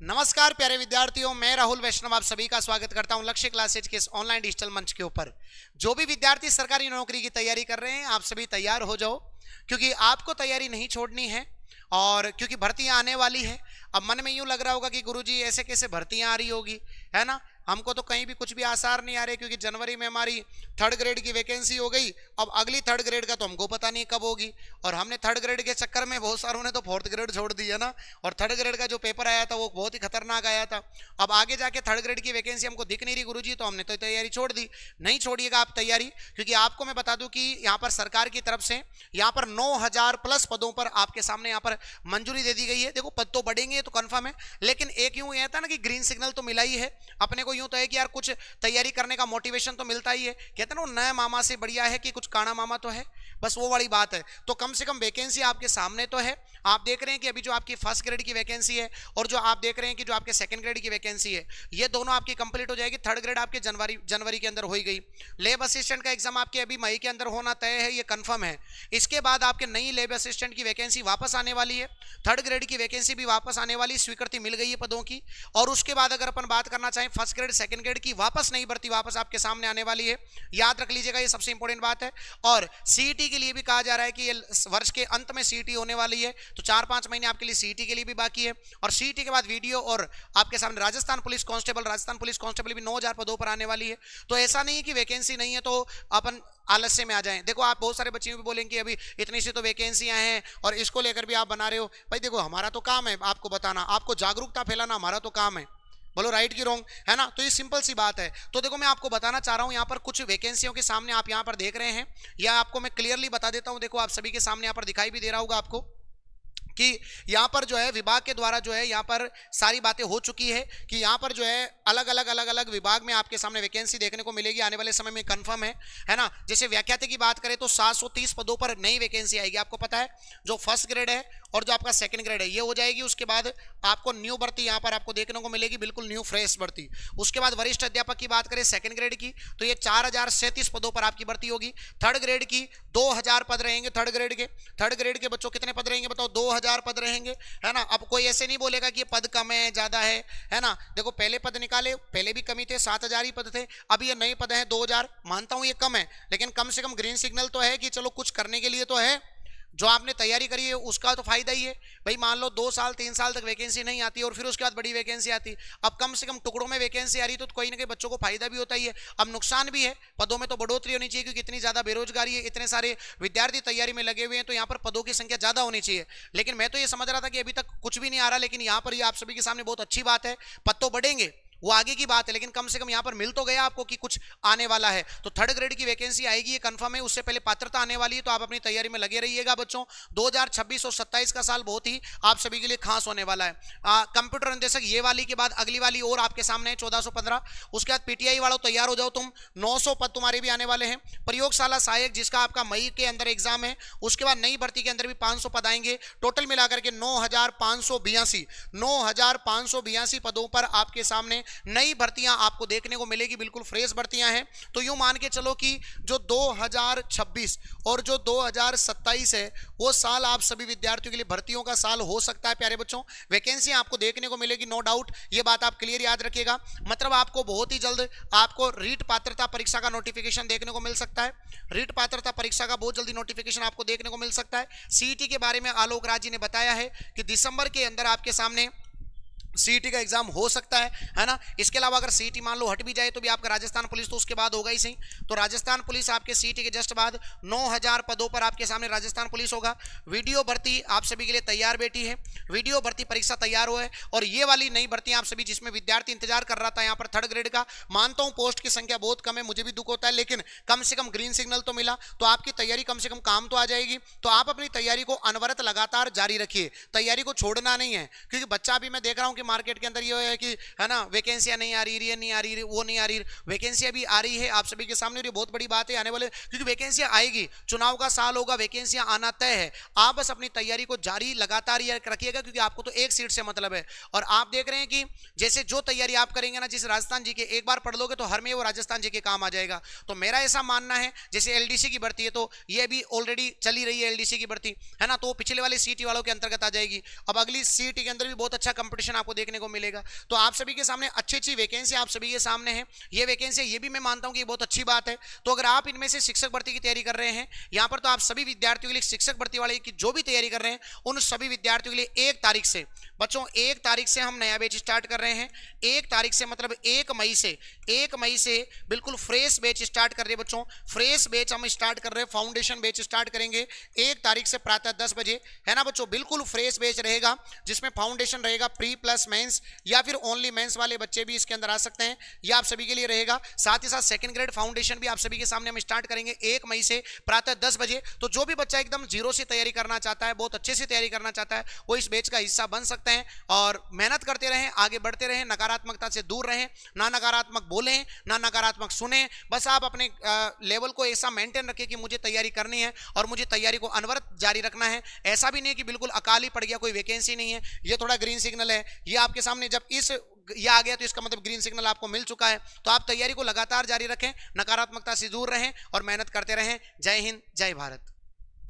नमस्कार प्यारे विद्यार्थियों, मैं राहुल वैष्णव आप सभी का स्वागत करता हूं लक्ष्य क्लासेज के इस ऑनलाइन डिजिटल मंच के ऊपर। जो भी विद्यार्थी सरकारी नौकरी की तैयारी कर रहे हैं, आप सभी तैयार हो जाओ, क्योंकि आपको तैयारी नहीं छोड़नी है। और क्योंकि भर्तियां आने वाली है। अब मन में यूं लग रहा होगा कि गुरुजी ऐसे कैसे भर्तियां आ रही होगी, है ना। हमको तो कहीं भी कुछ भी आसार नहीं आ रहे, क्योंकि जनवरी में हमारी थर्ड ग्रेड की वैकेंसी हो गई। अब अगली थर्ड ग्रेड का तो हमको पता नहीं कब होगी। और हमने थर्ड ग्रेड के चक्कर में बहुत सारों ने तो फोर्थ ग्रेड छोड़ दी है ना। और थर्ड ग्रेड का जो पेपर आया था वो बहुत ही खतरनाक आया था। अब आगे जाके थर्ड ग्रेड की वैकेंसी हमको दिख नहीं रही गुरुजी, तो हमने तो तैयारी छोड़ दी। नहीं छोड़िएगा आप तैयारी, क्योंकि आपको मैं बता दूं कि यहाँ पर सरकार की तरफ से यहाँ पर 9,000 प्लस पदों पर आपके सामने यहाँ पर मंजूरी दे दी गई है। देखो पद तो बढ़ेंगे तो कंफर्म है, लेकिन एक यूं था ना कि ग्रीन सिग्नल तो मिला ही है अपने को। यूं तो है कि यार कुछ तैयारी करने का मोटिवेशन तो मिलता ही है। कहते हैं ना, नया मामा से बढ़िया है कि कुछ काना मामा तो है, बस वो वाली बात है। तो कम से कम वैकेंसी आपके सामने तो है। आप देख रहे हैं कि अभी जो आपकी फर्स्ट ग्रेड की वैकेंसी है और जो आप देख रहे हैं कि जो आपके सेकंड ग्रेड की वैकेंसी है, ये दोनों आपकी कंप्लीट हो जाएगी। थर्ड ग्रेड आपके जनवरी के अंदर हो गई। लैब असिस्टेंट का एग्जाम आपके अभी मई के अंदर होना तय है, ये कंफर्म है। इसके बाद आपके नई लैब असिस्टेंट की वैकेंसी वापस आने वाली है। थर्ड ग्रेड की वैकेंसी भी वापस आने वाली, स्वीकृति मिल गई है पदों की। और उसके बाद अगर अपन बात करना चाहें फर्स्ट ग्रेड सेकंड ग्रेड की, वापस नई भर्ती वापस आपके सामने आने वाली है। याद रख लीजिएगा, ये सबसे इंपॉर्टेंट बात है। और सीईटी के लिए भी कहा जा रहा है कि ये वर्ष के अंत में सीईटी होने वाली है, तो 4-5 महीने आपके लिए सीईटी के लिए भी बाकी है। और सीईटी के बाद वीडियो और आपके सामने राजस्थान पुलिस कांस्टेबल भी 9,000 पदों पर आने वाली है। तो ऐसा नहीं है कि वैकेंसी नहीं है तो अपन आलस्य में आ जाएं। देखो आप बहुत सारे बच्चे भी बोलेंगे कि अभी इतनी सी तो वैकेंसियां हैं और इसको लेकर भी आप बना रहे हो। भाई देखो, हमारा तो काम है आपको बताना, आपको जागरूकता फैलाना हमारा तो काम है। बोलो राइट की रॉन्ग, है ना। तो ये सिंपल सी बात है। तो देखो मैं आपको बताना चाह रहा हूं, यहाँ पर कुछ वैकेंसियों के सामने आप यहाँ पर देख रहे हैं, या आपको मैं क्लियरली बता देता हूं। देखो आप सभी के सामने यहाँ पर दिखाई भी दे रहा होगा आपको कि यहाँ पर जो है विभाग के द्वारा जो है यहाँ पर सारी बातें हो चुकी है कि यहाँ पर जो है अलग अलग विभाग में आपके सामने वैकेंसी देखने को मिलेगी आने वाले समय में, कंफर्म है ना। जैसे व्याख्याता की बात करें तो 730 पदों पर नई वैकेंसी आएगी। आपको पता है जो फर्स्ट ग्रेड है और जो आपका सेकंड ग्रेड है ये हो जाएगी। उसके बाद आपको न्यू भर्ती यहाँ पर आपको देखने को मिलेगी, बिल्कुल न्यू फ्रेश भर्ती। उसके बाद वरिष्ठ अध्यापक की बात करें सेकंड ग्रेड की, तो ये 4,037 पदों पर आपकी भर्ती होगी। थर्ड ग्रेड की 2,000 पद रहेंगे। थर्ड ग्रेड के बच्चों कितने पद रहेंगे बताओ? 2,000 पद रहेंगे, है ना। अब कोई ऐसे नहीं बोलेगा कि ये पद कम है ज्यादा है ना। देखो पहले पद निकाले, पहले भी कमी थे, 7,000 ही पद थे। अब ये नए पद हैं 2,000। मानता हूं ये कम है, लेकिन कम से कम ग्रीन सिग्नल तो है कि चलो कुछ करने के लिए तो है। जो आपने तैयारी करी है उसका तो फायदा ही है। भाई मान लो 2 साल 3 साल तक वैकेंसी नहीं आती और फिर उसके बाद बड़ी वैकेंसी आती। अब कम से कम टुकड़ों में वैकेंसी आ रही तो कोई ना कोई बच्चों को फायदा भी होता ही है। अब नुकसान भी है, पदों में तो बढ़ोतरी होनी चाहिए, क्योंकि इतनी ज्यादा बेरोजगारी है, इतने सारे विद्यार्थी तैयारी में लगे हुए हैं, तो यहाँ पर पदों की संख्या ज्यादा होनी चाहिए। लेकिन मैं तो ये समझ रहा था कि अभी तक कुछ भी नहीं आ रहा, लेकिन यहाँ पर ये आप सभी के सामने बहुत अच्छी बात है। पद तो बढ़ेंगे, वो आगे की बात है, लेकिन कम से कम यहां पर मिल तो गया आपको कि कुछ आने वाला है। तो थर्ड ग्रेड की वैकेंसी आएगी, ये कंफर्म है। उससे पहले पात्रता आने वाली है, तो आप अपनी तैयारी में लगे रहिएगा बच्चों। 2026 और 27 का साल बहुत ही आप सभी के लिए खास होने वाला है। कंप्यूटर अनुदेशक ये वाली के बाद अगली वाली और आपके सामने है 1415। उसके बाद पीटीआई वालों तैयार हो जाओ तुम, 900 पद तुम्हारे भी आने वाले हैं। प्रयोगशाला सहायक जिसका आपका मई के अंदर एग्जाम है, उसके बाद नई भर्ती के अंदर भी 500 पद आएंगे। टोटल मिलाकर के 9,582 पदों पर आपके सामने नई भर्तियां आपको देखने को मिलेगी, बिल्कुल फ्रेश भर्तियां हैं। तो यूं मान के चलो कि जो 2026 और जो 2027 है वो साल आप सभी विद्यार्थियों के लिए भर्तियों का साल हो सकता है प्यारे बच्चों। वैकेंसी आपको देखने को मिलेगी, नो डाउट, ये बात आप क्लियर याद रखिएगा। मतलब आपको बहुत ही जल्द आपको रीट पात्रता परीक्षा का नोटिफिकेशन देखने को मिल सकता है। रीट पात्रता परीक्षा का बहुत जल्दी नोटिफिकेशन आपको देखने को मिल सकता है। सीईटी के बारे में आलोक राज जी ने बताया है कि दिसंबर के अंदर आपके सामने सीईटी का एग्जाम हो सकता है ना। इसके अलावा अगर सीईटी मान लो हट भी जाए तो भी आपका राजस्थान पुलिस तो उसके बाद होगा ही सही। तो राजस्थान पुलिस आपके सीईटी के जस्ट बाद 9,000 पदों पर आपके सामने राजस्थान पुलिस होगा। वीडियो भर्ती आप सभी के लिए तैयार बैठी है, वीडियो भर्ती परीक्षा तैयार हो है। और ये वाली नई भर्ती आप सभी जिसमें विद्यार्थी इंतजार कर रहा था यहाँ पर थर्ड ग्रेड का, मानता हूँ पोस्ट की संख्या बहुत कम है, मुझे भी दुख होता है, लेकिन कम से कम ग्रीन सिग्नल तो मिला, तो आपकी तैयारी कम से कम काम तो आ जाएगी। तो आप अपनी तैयारी को अनवरत लगातार जारी रखिए, तैयारी को छोड़ना नहीं है। क्योंकि बच्चा भी मैं देख रहा हूँ कि मार्केट के अंदर ये है कि है ना वैकेंसियां नहीं आ रही, ये नहीं आ रही, वो नहीं आ रही। वैकेंसियां भी आ रही है आप सभी के सामने, ये बहुत बड़ी बात है आने वाले, क्योंकि वैकेंसियां आएगी, चुनाव का साल होगा, वैकेंसियां आना तय है। आप बस अपनी तैयारी को जारी लगातार रखिएगा, क्योंकि आपको तो एक सीट से मतलब है। और आप देख रहे हैं कि जैसे जो तैयारी आप करेंगे ना, जिस राजस्थान जी के एक बार पढ़ लोगे तो हर में वो राजस्थान जी के काम आ जाएगा। तो मेरा ऐसा मानना है, जैसे एलडीसी की भर्ती है तो ये भी ऑलरेडी चली रही है एलडीसी की भर्ती, है ना, तो पिछले वाले सीटी वालों के अंतर्गत आ जाएगी। अब अगली सीटी के अंदर भी बहुत अच्छा कंपटीशन आपको देखने को मिलेगा। तो आप सभी के सामने अच्छी अच्छी वैकेंसी आप सभी के सामने है। ये वैकेंसी ये भी मैं मानता हूं कि बहुत अच्छी बात है। तो अगर आप इनमें से शिक्षक भर्ती की तैयारी कर रहे हैं यहां पर, तो आप सभी विद्यार्थियों के लिए शिक्षक भर्ती वाले की जो भी तैयारी कर रहे हैं उन सभी विद्यार्थियों के लिए 1 तारीख से बच्चों 1 तारीख से हम नया बैच स्टार्ट कर रहे हैं। 1 तारीख से मतलब 1 मई से बिल्कुल फ्रेश बैच स्टार्ट कर रहे हैं बच्चों। फ्रेश बैच हम स्टार्ट कर रहे हैं, फाउंडेशन बैच स्टार्ट करेंगे 1 तारीख से प्रातः 10 बजे, है ना बच्चों। बिल्कुल फ्रेश बैच रहेगा जिसमें फाउंडेशन रहेगा, प्री प्लस मेंस या फिर ओनली मेंस वाले बच्चे भी इसके अंदर आ सकते हैं, ये आप सभी के लिए रहेगा। साथ ही साथ सेकंड ग्रेड फाउंडेशन भी आप सभी के सामने हम स्टार्ट करेंगे 1 मई से प्रातः 10 बजे। तो जो भी बच्चा एकदम जीरो से तैयारी करना चाहता है, बहुत अच्छे से तैयारी करना चाहता है, वो इस बैच का हिस्सा बन सकते हैं। और मेहनत करते रहें, आगे बढ़ते रहें, नकारात्मकता से दूर रहें, ना नकारात्मक बोलें ना नकारात्मक सुने। बस आप अपने लेवल को ऐसा मेंटेन रखें कि मुझे तैयारी करनी है और मुझे तैयारी को अनवरत जारी रखना है। ऐसा भी नहीं है कि बिल्कुल अकाली पड़ गया, कोई वैकेंसी नहीं है, ये थोड़ा ग्रीन सिग्नल है, ये आपके सामने जब ये आ गया तो इसका मतलब ग्रीन सिग्नल आपको मिल चुका है। तो आप तैयारी को लगातार जारी रखें, नकारात्मकता से दूर रहें और मेहनत करते रहें। जय हिंद, जय भारत।